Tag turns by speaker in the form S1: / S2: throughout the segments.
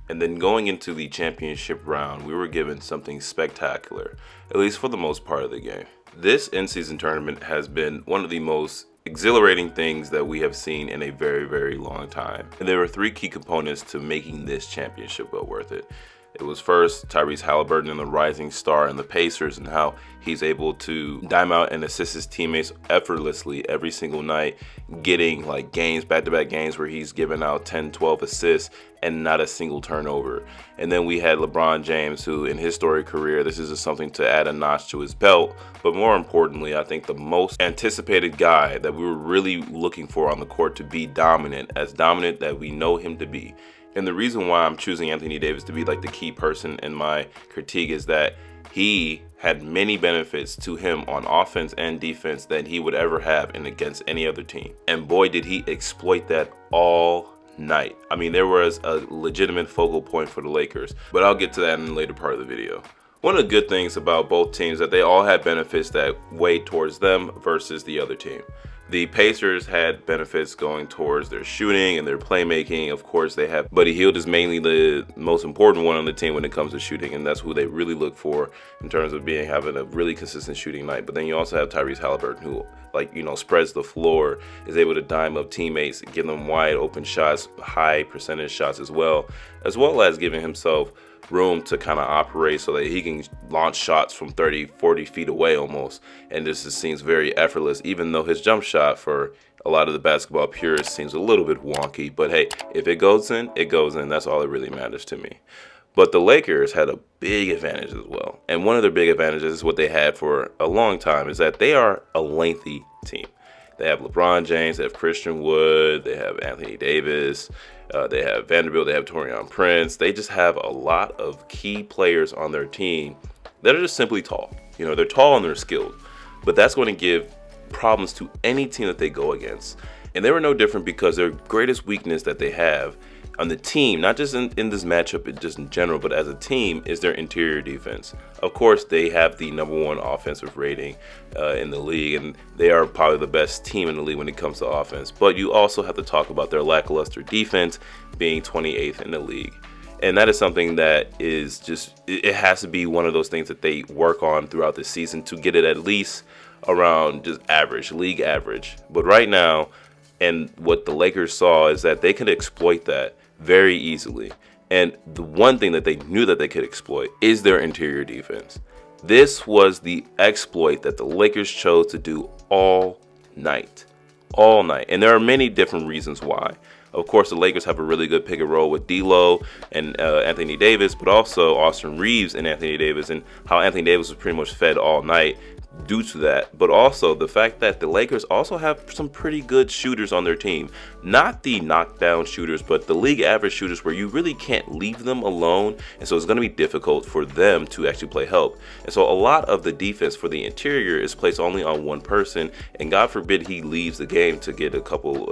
S1: And then going into the championship round, we were given something spectacular, at least for the most part of the game. This in-season tournament has been one of the most exhilarating things that we have seen in a very, very long time. And there were three key components to making this championship go worth it. It was first Tyrese Halliburton and the rising star and the Pacers, and how he's able to dime out and assist his teammates effortlessly every single night, getting like games, back-to-back games where he's given out 10, 12 assists and not a single turnover. And then we had LeBron James, who in his storied career, this is just something to add a notch to his belt. But more importantly, I think the most anticipated guy that we were really looking for on the court to be dominant, as dominant that we know him to be. And the reason why I'm choosing Anthony Davis to be like the key person in my critique is that he had many benefits to him on offense and defense than he would ever have in against any other team. And boy, did he exploit that all night. I mean, there was a legitimate focal point for the Lakers, but I'll get to that in the later part of the video. One of the good things about both teams is that they all had benefits that weighed towards them versus the other team. The Pacers had benefits going towards their shooting and their playmaking. Of course, they have Buddy Hield is mainly the most important one on the team when it comes to shooting, and that's who they really look for in terms of having a really consistent shooting night. But then you also have Tyrese Halliburton, who spreads the floor, is able to dime up teammates, give them wide open shots, high percentage shots as well as giving himself room to kind of operate so that he can launch shots from 30, 40 feet away almost. And this just seems very effortless, even though his jump shot for a lot of the basketball purists seems a little bit wonky. But hey, if it goes in, it goes in. That's all that really matters to me. But the Lakers had a big advantage as well. And one of their big advantages is what they had for a long time, is that they are a lengthy team. They have LeBron James, they have Christian Wood, they have Anthony Davis, they have Vanderbilt, they have Taurean Prince. They just have a lot of key players on their team that are just simply tall. You know, they're tall and they're skilled, but that's going to give problems to any team that they go against. And they were no different, because their greatest weakness that they have on the team, not just in this matchup, just in general, but as a team, is their interior defense. Of course, they have the #1 offensive rating in the league, and they are probably the best team in the league when it comes to offense. But you also have to talk about their lackluster defense being 28th in the league. And that is something that is just, it has to be one of those things that they work on throughout the season to get it at least around just average, league average. But right now, and what the Lakers saw is that they could exploit that very easily. And the one thing that they knew that they could exploit is their interior defense. This was the exploit that the Lakers chose to do all night. All night. And there are many different reasons why. Of course, the Lakers have a really good pick and roll with D'Lo and Anthony Davis, but also Austin Reeves and Anthony Davis, and how Anthony Davis was pretty much fed all night due to that. But also the fact that the Lakers also have some pretty good shooters on their team. Not the knockdown shooters, but the league average shooters where you really can't leave them alone. And so it's going to be difficult for them to actually play help. And so a lot of the defense for the interior is placed only on one person. And God forbid he leaves the game to get a couple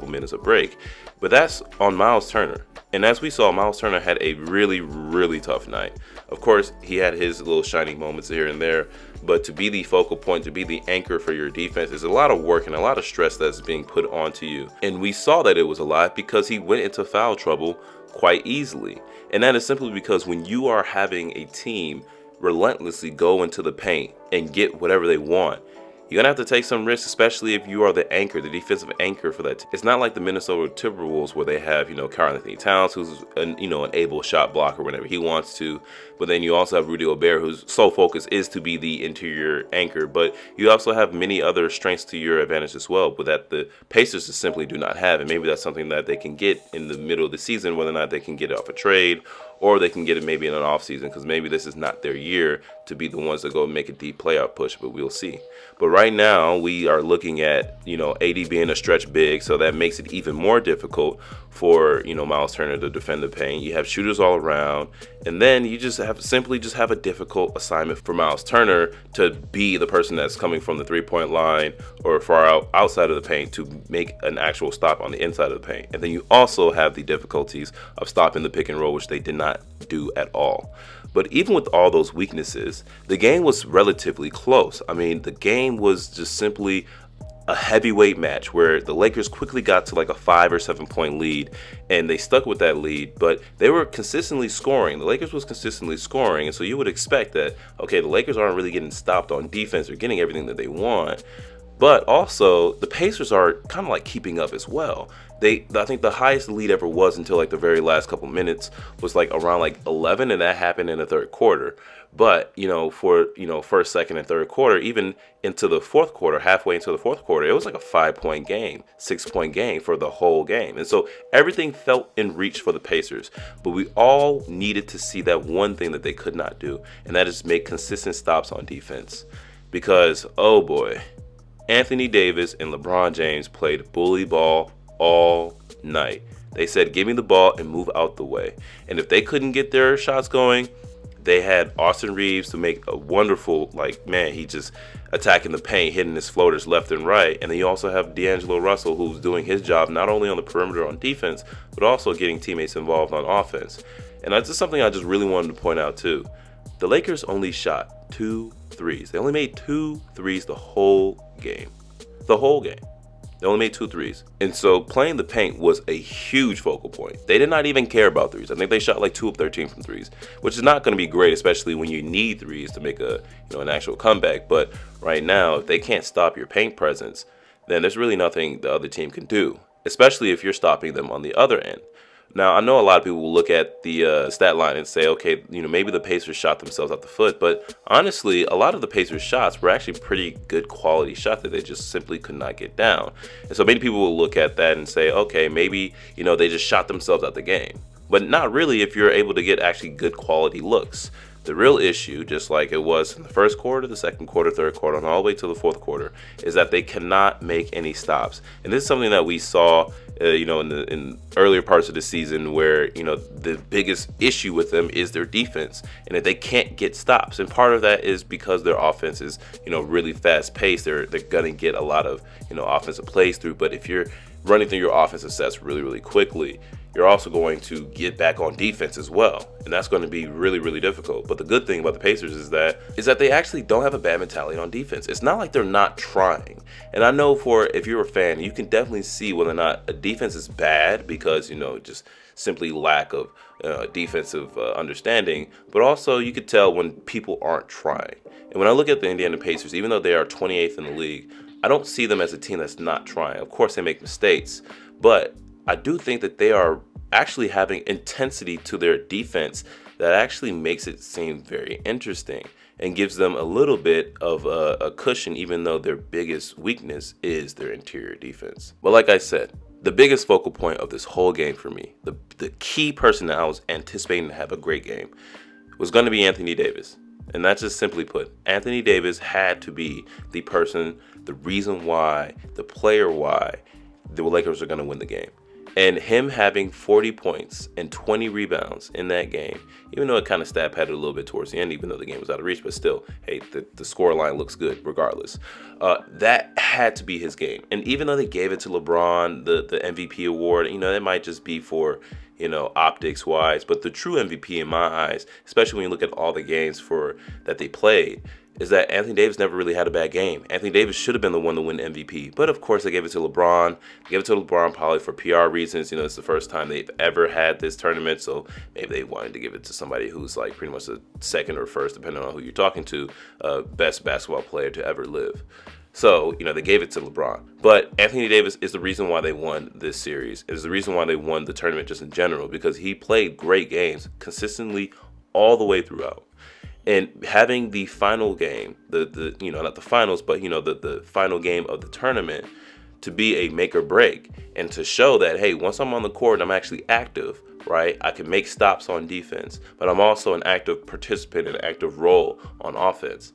S1: minutes of break. But that's on Miles Turner. And as we saw, Miles Turner had a really, really tough night. Of course, he had his little shining moments here and there, but to be the focal point, to be the anchor for your defense is a lot of work and a lot of stress that's being put onto you. And we saw that it was a lot because he went into foul trouble quite easily. And that is simply because when you are having a team relentlessly go into the paint and get whatever they want, you're going to have to take some risks, especially if you are the anchor, the defensive anchor for that team. It's not like the Minnesota Timberwolves where they have, Karl-Anthony Towns, who's an able shot blocker whenever he wants to. But then you also have Rudy Gobert, whose sole focus is to be the interior anchor. But you also have many other strengths to your advantage as well, but that the Pacers just simply do not have. And maybe that's something that they can get in the middle of the season, whether or not they can get it off a trade, or they can get it maybe in an off season, because maybe this is not their year to be the ones that go make a deep playoff push, but we'll see. But right now we are looking at, AD being a stretch big, so that makes it even more difficult for, Miles Turner to defend the paint. You have shooters all around, and then you just have a difficult assignment for Miles Turner to be the person that's coming from the three-point line or far outside of the paint to make an actual stop on the inside of the paint. And then you also have the difficulties of stopping the pick and roll, which they did not do at all. But even with all those weaknesses, the game was relatively close. I mean, the game was just simply a heavyweight match where the Lakers quickly got to like a 5 or 7 point lead, and they stuck with that lead, but they were consistently scoring. The Lakers was consistently scoring, and so you would expect that, okay, the Lakers aren't really getting stopped on defense or getting everything that they want, but also the Pacers are kind of like keeping up as well. I think the highest lead ever was until like the very last couple minutes was like around like 11, and that happened in the third quarter. But, for, first, second, and third quarter, even into the fourth quarter, halfway into the fourth quarter, it was like a 5-point game, 6-point game for the whole game. And so everything felt in reach for the Pacers. But we all needed to see that one thing that they could not do, and that is make consistent stops on defense. Because, oh boy, Anthony Davis and LeBron James played bully ball all night. They said, give me the ball and move out the way. And if they couldn't get their shots going, they had Austin Reeves to make a wonderful, he just attacking the paint, hitting his floaters left and right. And then you also have D'Angelo Russell, who's doing his job not only on the perimeter on defense, but also getting teammates involved on offense. And that's just something I just really wanted to point out too. The Lakers only shot 2 threes. They only made 2 threes the whole game. The whole game. They only made 2 threes. And so playing the paint was a huge focal point. They did not even care about threes. I think they shot like 2 of 13 from threes, which is not going to be great, especially when you need threes to make an actual comeback. But right now, if they can't stop your paint presence, then there's really nothing the other team can do, especially if you're stopping them on the other end. Now, I know a lot of people will look at the stat line and say, okay, maybe the Pacers shot themselves out the foot. But honestly, a lot of the Pacers' shots were actually pretty good quality shots that they just simply could not get down. And so many people will look at that and say, okay, maybe, they just shot themselves out the game. But not really if you're able to get actually good quality looks. The real issue, just like it was in the first quarter, the second quarter, third quarter, and all the way to the fourth quarter, is that they cannot make any stops. And this is something that we saw, in earlier parts of the season where, the biggest issue with them is their defense and that they can't get stops. And part of that is because their offense is, really fast paced. They're going to get a lot of, offensive plays through. But if you're running through your offensive sets really, really quickly, you're also going to get back on defense as well. And that's going to be really, really difficult. But the good thing about the Pacers is that they actually don't have a bad mentality on defense. It's not like they're not trying. And I know if you're a fan, you can definitely see whether or not a defense is bad because, just simply lack of defensive understanding. But also you could tell when people aren't trying. And when I look at the Indiana Pacers, even though they are 28th in the league, I don't see them as a team that's not trying. Of course, they make mistakes, but I do think that they are actually having intensity to their defense that actually makes it seem very interesting and gives them a little bit of a cushion, even though their biggest weakness is their interior defense. But like I said, the biggest focal point of this whole game for me, the key person that I was anticipating to have a great game, was going to be Anthony Davis. And that's just simply put, Anthony Davis had to be the person, the reason why, the player why the Lakers are going to win the game. And him having 40 points and 20 rebounds in that game, even though it kind of stat padded a little bit towards the end, even though the game was out of reach, but still, hey, the score line looks good regardless. That had to be his game. And even though they gave it to LeBron, the MVP award, that might just be for, optics wise. But the true MVP in my eyes, especially when you look at all the games that they played, is that Anthony Davis never really had a bad game. Anthony Davis should have been the one to win MVP. But of course, they gave it to LeBron. They gave it to LeBron probably for PR reasons. It's the first time they've ever had this tournament. So maybe they wanted to give it to somebody who's like pretty much the second or first, depending on who you're talking to, best basketball player to ever live. So, they gave it to LeBron. But Anthony Davis is the reason why they won this series. It is the reason why they won the tournament just in general, because he played great games consistently all the way throughout. And having the final game, not the finals, but, the final game of the tournament to be a make or break and to show that, hey, once I'm on the court, I'm actually active, right? I can make stops on defense, but I'm also an active participant, an active role on offense.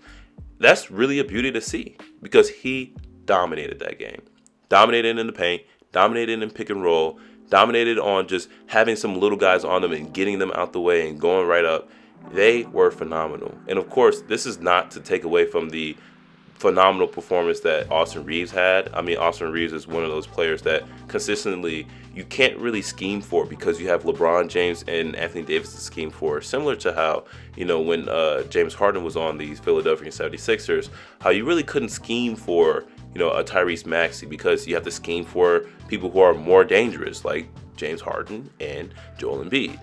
S1: That's really a beauty to see because he dominated that game. Dominated in the paint, dominated in pick and roll, dominated on just having some little guys on them and getting them out the way and going right up. They were phenomenal. And of course, this is not to take away from the phenomenal performance that Austin Reeves had. I mean, Austin Reeves is one of those players that consistently you can't really scheme for because you have LeBron James and Anthony Davis to scheme for. Similar to how, when James Harden was on the Philadelphia 76ers, how you really couldn't scheme for a Tyrese Maxey, because you have to scheme for people who are more dangerous, like James Harden and Joel Embiid.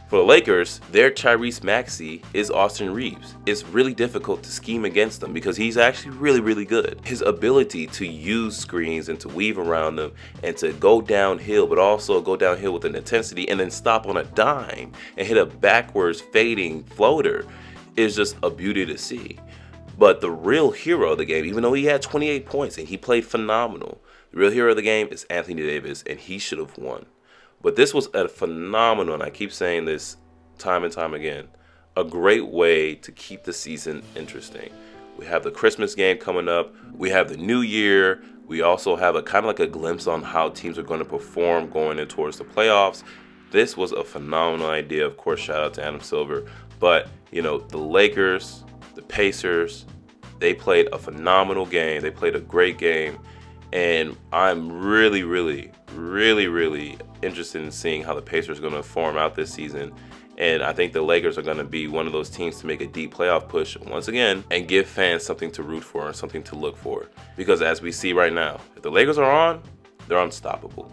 S1: For the Lakers, their Tyrese Maxey is Austin Reeves. It's really difficult to scheme against him because he's actually really, really good. His ability to use screens and to weave around them and to go downhill, but also go downhill with an intensity and then stop on a dime and hit a backwards fading floater is just a beauty to see. But the real hero of the game, even though he had 28 points and he played phenomenal, the real hero of the game is Anthony Davis, and he should have won. But this was a phenomenal, and I keep saying this time and time again, a great way to keep the season interesting. We have the Christmas game coming up. We have the New Year. We also have a kind of like a glimpse on how teams are going to perform going in towards the playoffs. This was a phenomenal idea. Of course, shout out to Adam Silver. But, the Lakers, the Pacers, they played a phenomenal game. They played a great game. And I'm really, really, really, really interested in seeing how the Pacers are going to form out this season. And I think the Lakers are going to be one of those teams to make a deep playoff push once again and give fans something to root for and something to look for. Because as we see right now, if the Lakers are on, they're unstoppable.